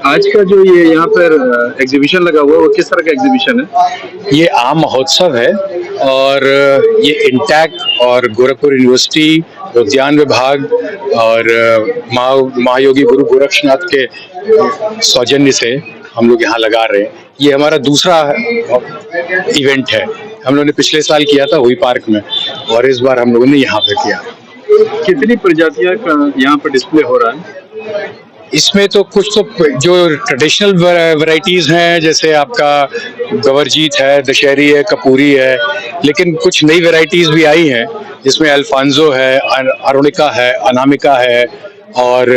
आज का जो ये यहाँ पर एग्जीबिशन लगा हुआ है वो किस तरह का एग्जीबिशन है? ये आम महोत्सव है और ये इंटैक और गोरखपुर यूनिवर्सिटी, उद्यान विभाग और महायोगी गुरु गोरक्षनाथ के सौजन्य से हम लोग यहाँ लगा रहे हैं। ये हमारा दूसरा इवेंट है। हम लोगों ने पिछले साल किया था हुई पार्क में और इस बार हम लोगों ने यहाँ पे किया। कितनी प्रजातियां का यहाँ पर डिस्प्ले हो रहा है? इसमें तो कुछ तो जो ट्रेडिशनल वैरायटीज हैं, जैसे आपका गवरजीत है, दशहरी है, कपूरी है, लेकिन कुछ नई वैरायटीज भी आई हैं जिसमें अल्फांजो है, अरुणिका है, अनामिका है और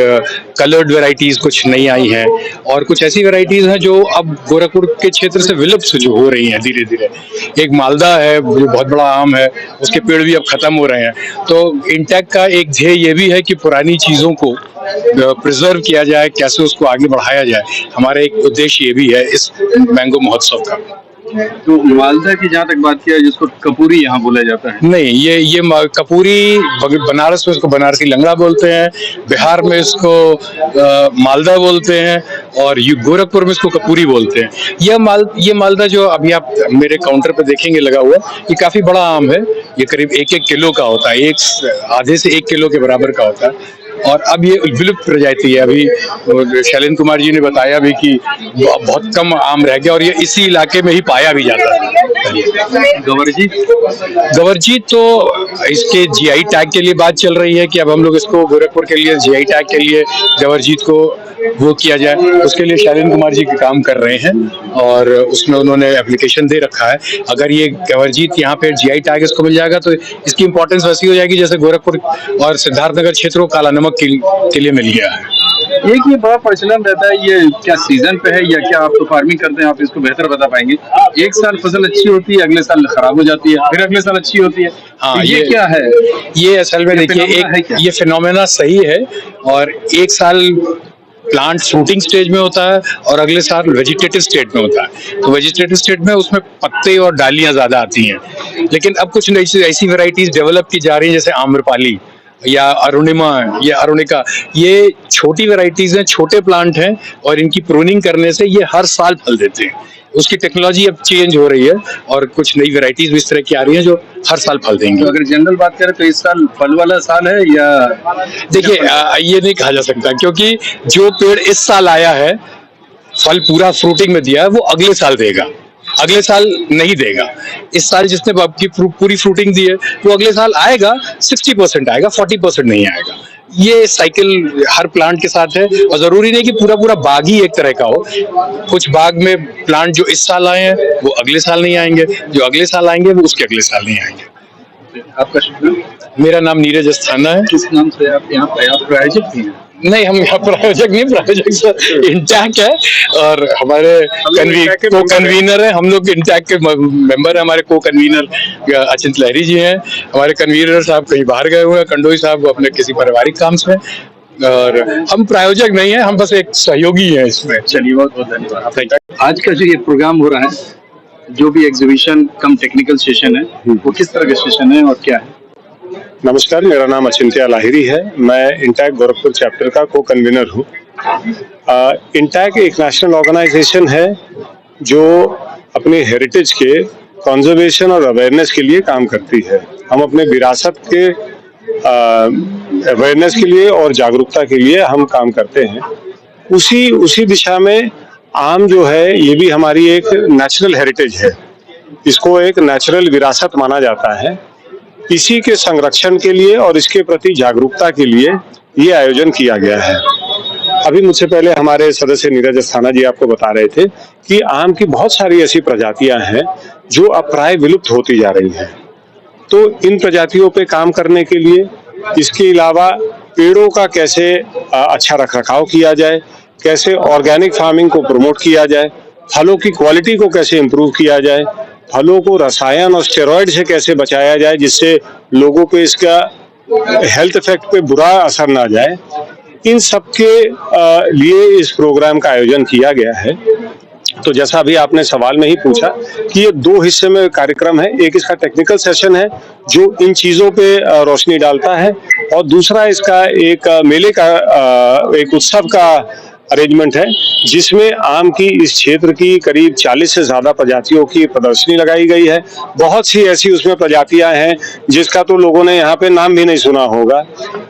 कलर्ड वैरायटीज कुछ नई आई हैं और कुछ ऐसी वैरायटीज हैं जो अब गोरखपुर के क्षेत्र से विलुप्त जो हो रही हैं धीरे धीरे। एक मालदा है जो बहुत बड़ा आम है, उसके पेड़ भी अब खत्म हो रहे हैं। तो इंटैक का एक ध्येय ये भी है कि पुरानी चीजों को प्रिजर्व किया जाए, कैसे उसको आगे बढ़ाया जाए। हमारा एक उद्देश्य ये भी है इस मैंगो महोत्सव का। तो मालदा की जहाँ तक बात किया जिसको कपूरी यहाँ बोला जाता है? नहीं, ये कपूरी बनारस में इसको बनारसी लंगड़ा बोलते हैं, बिहार में इसको मालदा बोलते हैं और गोरखपुर में इसको कपूरी बोलते हैं। ये मालदा जो अभी आप मेरे काउंटर पे देखेंगे लगा हुआ, ये काफी बड़ा आम है। ये करीब 1-1 किलो का होता है, आधे से 1 किलो के बराबर का होता है और अब ये विलुप्त प्रजाति है। अभी शैलेंद्र कुमार जी ने बताया भी कि बहुत कम आम रह गया और ये इसी इलाके में ही पाया भी जाता है। गवरजीत तो इसके जीआई टैग के लिए बात चल रही है कि अब हम लोग इसको गोरखपुर के लिए जीआई टैग के लिए गवरजीत को वो किया जाए। उसके लिए शैलेंद्र कुमार जी काम कर रहे हैं और उसमें उन्होंने एप्लीकेशन दे रखा है। अगर ये गवरजीत यहाँ पे जीआई टैग इसको मिल जाएगा तो इसकी इंपॉर्टेंस वैसी हो जाएगी जैसे गोरखपुर और सिद्धार्थनगर क्षेत्रों को काला नमक के लिए मिल गया है। एक ये बड़ा प्रचलन रहता है, ये क्या सीजन पे है या क्या आप तो फार्मिंग करते हैं, आप इसको बेहतर बता पाएंगे? एक साल फसल अच्छी होती है, अगले साल खराब हो जाती है, फिर अगले साल अच्छी होती है। हाँ, तो ये क्या है? ये असल में देखिए ये फिनोमेना सही है और एक साल प्लांट फ्रूटिंग स्टेज में होता है और अगले साल वेजिटेटिव स्टेट में होता है। तो वेजिटेटिव स्टेट में उसमें पत्ते और डालियां ज्यादा आती हैं, लेकिन अब कुछ ऐसी वैरायटीज डेवलप की जा रही हैं जैसे आम्रपाली या अरुणिमा या अरुणिका। ये छोटी वैरायटीज हैं, छोटे प्लांट हैं और इनकी प्रूनिंग करने से ये हर साल फल देते हैं। उसकी टेक्नोलॉजी अब चेंज हो रही है और कुछ नई वैरायटीज भी इस तरह की आ रही हैं जो हर साल फल देंगी। तो अगर जनरल बात करें तो इस साल फल वाला साल है या? देखिए ये नहीं कहा जा सकता क्योंकि जो पेड़ इस साल आया है, फल पूरा फ्रूटिंग में दिया है, वो अगले साल देगा, अगले साल नहीं देगा। इस साल जिसने आपकी पूरी फ्रूटिंग दी है वो अगले साल आएगा, 60% आएगा, 40% नहीं आएगा। ये साइकिल हर प्लांट के साथ है और जरूरी नहीं कि पूरा बाग ही एक तरह का हो। कुछ बाग में प्लांट जो इस साल आए हैं वो अगले साल नहीं आएंगे, जो अगले साल आएंगे वो उसके अगले साल नहीं आएंगे। आपका शुभ? मेरा नाम नीरज अस्थाना है। किस नाम से आप यहाँ प्रायोजक भी हैं? नहीं, हम यहाँ प्रायोजक नहीं, प्रायोजक सर इंटैक है और हमारे को कन्वीनर है। हम लोग इंटैक के मेंबर है। हमारे को कन्वीनर अचिंत लहरी जी हैं। हमारे कन्वीनर साहब कहीं बाहर गए हुए हैं, कंडोई साहब अपने किसी पारिवारिक काम से, और हम प्रायोजक नहीं है, हम बस एक सहयोगी हैं इसमें। चलिए, बहुत बहुत धन्यवाद। आज का जो ये प्रोग्राम हो रहा है, जो भी एग्जीबिशन कम टेक्निकल सेशन है, वो किस तरह का सेशन है और क्या है? नमस्कार, मेरा नाम अचिंत्य लाहिरी है। मैं इंटैक गोरखपुर चैप्टर का को कन्वीनर हूँ। इंटैक एक नेशनल ऑर्गेनाइजेशन है जो अपनी हेरिटेज के कंजर्वेशन और अवेयरनेस के लिए काम करती है। हम अपने विरासत के अवेयरनेस के लिए और जागरूकता के लिए हम काम करते हैं। उसी दिशा में आम जो है ये भी हमारी एक नेचुरल हेरिटेज है। इसको एक नेचुरल विरासत माना जाता है। इसी के संरक्षण के लिए और इसके प्रति जागरूकता के लिए ये आयोजन किया गया है। अभी मुझसे पहले हमारे सदस्य नीरज अस्थाना जी आपको बता रहे थे कि आम की बहुत सारी ऐसी प्रजातियां हैं जो अब प्राय विलुप्त होती जा रही हैं। तो इन प्रजातियों पे काम करने के लिए, इसके अलावा पेड़ों का कैसे अच्छा रखरखाव किया जाए, कैसे ऑर्गेनिक फार्मिंग को प्रमोट किया जाए, फलों की क्वालिटी को कैसे इम्प्रूव किया जाए, फलों को रसायन और स्टेरॉइड से कैसे बचाया जाए जिससे लोगों पे इसका हेल्थ इफेक्ट पे बुरा असर ना जाए, इन सब के लिए इस प्रोग्राम का आयोजन किया गया है। तो जैसा अभी आपने सवाल में ही पूछा कि ये 2 हिस्से में कार्यक्रम है। एक इसका टेक्निकल सेशन है जो इन चीज़ों पे रोशनी डालता है और दूसरा इसका एक मेले का एक उत्सव का अरेंजमेंट है, जिसमें आम की इस क्षेत्र की करीब 40 से ज्यादा प्रजातियों की प्रदर्शनी लगाई गई है। बहुत सी ऐसी उसमें प्रजातियां हैं जिसका तो लोगों ने यहाँ पे नाम भी नहीं सुना होगा।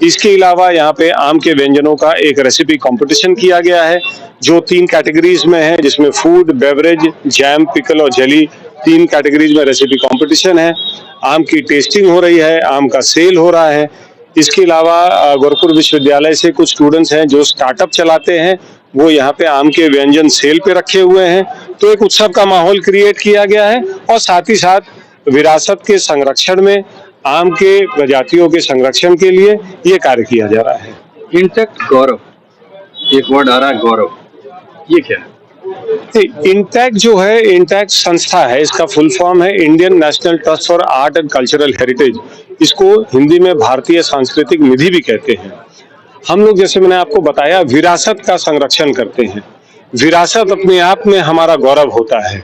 इसके अलावा यहाँ पे आम के व्यंजनों का एक रेसिपी कंपटीशन किया गया है, जो 3 कैटेगरीज में है, जिसमें फूड, बेवरेज, जैम, पिकल और जेली 3 कैटेगरीज में रेसिपी कंपटीशन है। आम की टेस्टिंग हो रही है, आम का सेल हो रहा है। इसके अलावा गोरखपुर विश्वविद्यालय से कुछ स्टूडेंट्स हैं जो स्टार्टअप चलाते हैं, वो यहाँ पे आम के व्यंजन सेल पे रखे हुए हैं। तो एक उत्सव का माहौल क्रिएट किया गया है और साथ ही साथ विरासत के संरक्षण में, आम के प्रजातियों के संरक्षण के लिए ये कार्य किया जा रहा है। इंटैक्ट गौरव, एक वर्ड आ रहा है गौरव, ये क्या है? इंटैक्ट जो है, इंटैक्ट संस्था है, इसका फुल फॉर्म है Indian national trust for art and cultural heritage. इसको हिंदी में भारतीय सांस्कृतिक निधि भी कहते हैं। हम लोग, जैसे मैंने आपको बताया, विरासत का संरक्षण करते हैं। विरासत अपने आप में हमारा गौरव होता है।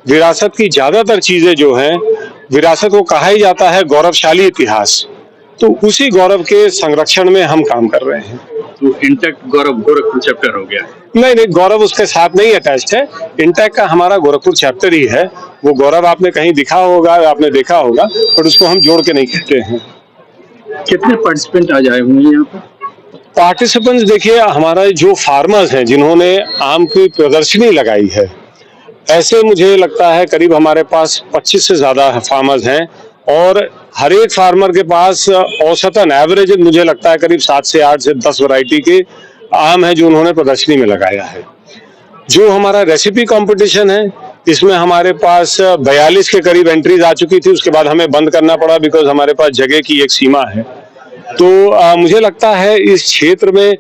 विरासत की ज्यादातर चीजें जो हैं, विरासत को कहा ही जाता है गौरवशाली इतिहास, तो उसी गौरव के संरक्षण में हम काम कर रहे हैं। तो इंटैक्ट गौरव गोरखपुर चैप्टर हो गया? नहीं, गौरव उसके साथ नहीं अटैच्ड है। इंटैक्ट का हमारा गोरखपुर चैप्टर ही है। वो गौरव आपने कहीं दिखा होगा, आपने देखा होगा, पर उसको हम जोड़ के नहीं कहते हैं। कितने पार्टिसिपेंट आज आए होंगे यहाँ पर? पार्टिसिपेंट्स देखिए, हमारा जो फार्मर्स हैं जिन्होंने आम की प्रदर्शनी लगाई है, ऐसे मुझे लगता है करीब हमारे पास 25 से ज्यादा फार्मर्स हैं और हर एक फार्मर के पास औसतन एवरेज मुझे लगता है करीब 7 से 8 से 10 वैरायटी के आम है जो उन्होंने प्रदर्शनी में लगाया है। जो हमारा रेसिपी कंपटीशन है, इसमें हमारे पास 42 के करीब एंट्रीज आ चुकी थी। उसके बाद हमें बंद करना पड़ा बिकॉज हमारे पास जगह की एक सीमा है। तो मुझे लगता है इस क्षेत्र में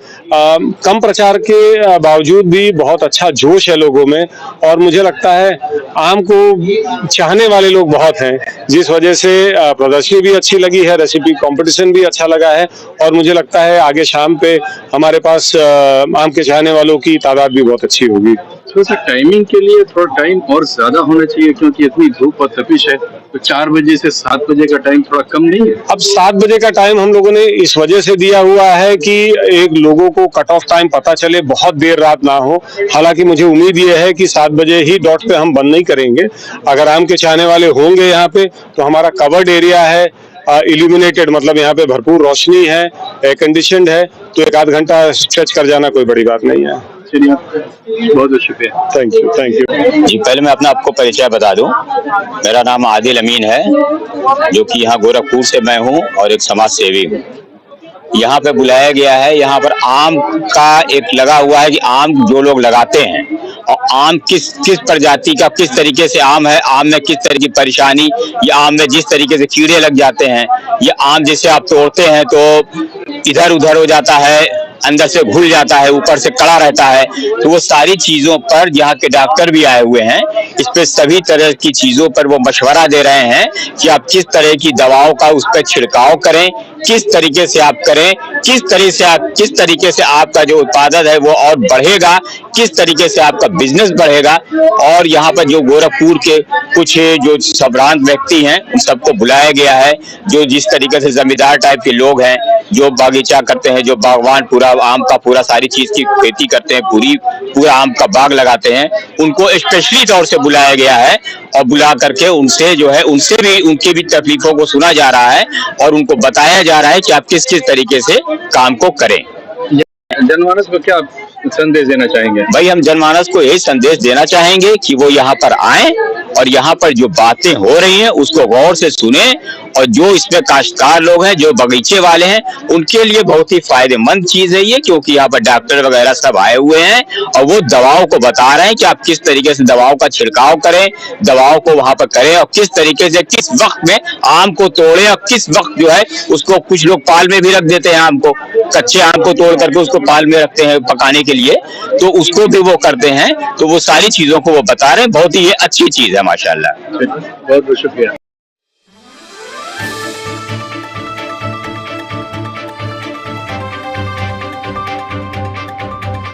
कम प्रचार के बावजूद भी बहुत अच्छा जोश है लोगों में, और मुझे लगता है आम को चाहने वाले लोग बहुत हैं, जिस वजह से प्रदर्शनी भी अच्छी लगी है, रेसिपी कंपटीशन भी अच्छा लगा है, और मुझे लगता है आगे शाम पे हमारे पास आम के चाहने वालों की तादाद भी बहुत अच्छी होगी। थोड़ा सा टाइमिंग के लिए थोड़ा टाइम और ज्यादा होना चाहिए, क्योंकि इतनी धूप और तपिश है, तो 4 बजे से 7 बजे का टाइम थोड़ा कम नहीं है? अब 7 बजे का टाइम हम लोगों ने इस वजह से दिया हुआ है कि एक लोगों को कट ऑफ टाइम पता चले, बहुत देर रात ना हो। हालांकि मुझे उम्मीद ये है कि 7 बजे ही डॉट पे हम बंद नहीं करेंगे। अगर आम के चाहने वाले होंगे यहाँ पे, तो हमारा कवर्ड एरिया है, इल्यूमिनेटेड, मतलब यहाँ पे भरपूर रोशनी है, एयर कंडीशनड है, तो 1 आध घंटा स्ट्रेच कर जाना कोई बड़ी बात नहीं है। चलिए, बहुत बहुत शुक्रिया। Thank you. जी, पहले मैं अपना आपको परिचय बता दूं। मेरा नाम आदिल अमीन है, जो कि यहाँ गोरखपुर से मैं हूँ और एक समाज सेवी हूँ। यहाँ पे बुलाया गया है, यहाँ पर आम का एक लगा हुआ है कि आम जो लोग लगाते हैं और आम किस प्रजाति का, किस तरीके से आम है, आम में किस तरह की परेशानी, या आम में जिस तरीके से कीड़े लग जाते हैं, या आम जिसे आप तोड़ते हैं तो इधर उधर हो जाता है, अंदर से घुल जाता है, ऊपर से कड़ा रहता है, तो वो सारी चीजों पर यहाँ के डॉक्टर भी आए हुए हैं। इस पे सभी तरह की चीजों पर वो मशवरा दे रहे हैं कि आप किस तरह की दवाओं का उस पर छिड़काव करें, किस तरीके से आप करें, किस तरीके से आपका जो उत्पादन है वो और बढ़ेगा, किस तरीके से आपका बिजनेस बढ़ेगा। और यहाँ पर जो गोरखपुर के कुछ जो संभ्रांत व्यक्ति हैं, उन सबको बुलाया गया है, जो जिस तरीके से जमींदार टाइप के लोग हैं, जो बागीचा करते हैं, जो बागवान पूरा आम का पूरा सारी चीज की खेती करते हैं, पूरा आम का बाग लगाते हैं, उनको स्पेशली तौर से बुलाया गया है और बुला करके उनसे जो है, उनसे भी उनकी भी तकलीफों को सुना जा रहा है और उनको बताया जा रहा है कि आप किस किस तरीके से काम को करें। जनमानस को क्या संदेश देना चाहेंगे? भाई, हम जनमानस को यही संदेश देना चाहेंगे कि वो यहाँ पर आए और यहाँ पर जो बातें हो रही हैं उसको गौर से सुने, और जो इसमें काश्तकार लोग हैं, जो बगीचे वाले हैं, उनके लिए बहुत ही फायदेमंद चीज है ये, क्योंकि यहाँ पर डॉक्टर वगैरह सब आए हुए हैं और वो दवाओं को बता रहे हैं कि आप किस तरीके से दवाओं का छिड़काव करें, दवाओं को वहां पर करें, और किस तरीके से किस वक्त में आम को तोड़े, और किस वक्त जो है उसको, कुछ लोग पाल में भी रख देते हैं आम को, कच्चे आम को तोड़ करके उसको पाल में रखते हैं पकाने के लिए, तो उसको भी वो करते हैं। तो वो सारी चीजों को वो बता रहे हैं, बहुत ही ये अच्छी चीज है माशाल्लाह। बहुत बहुत शुक्रिया।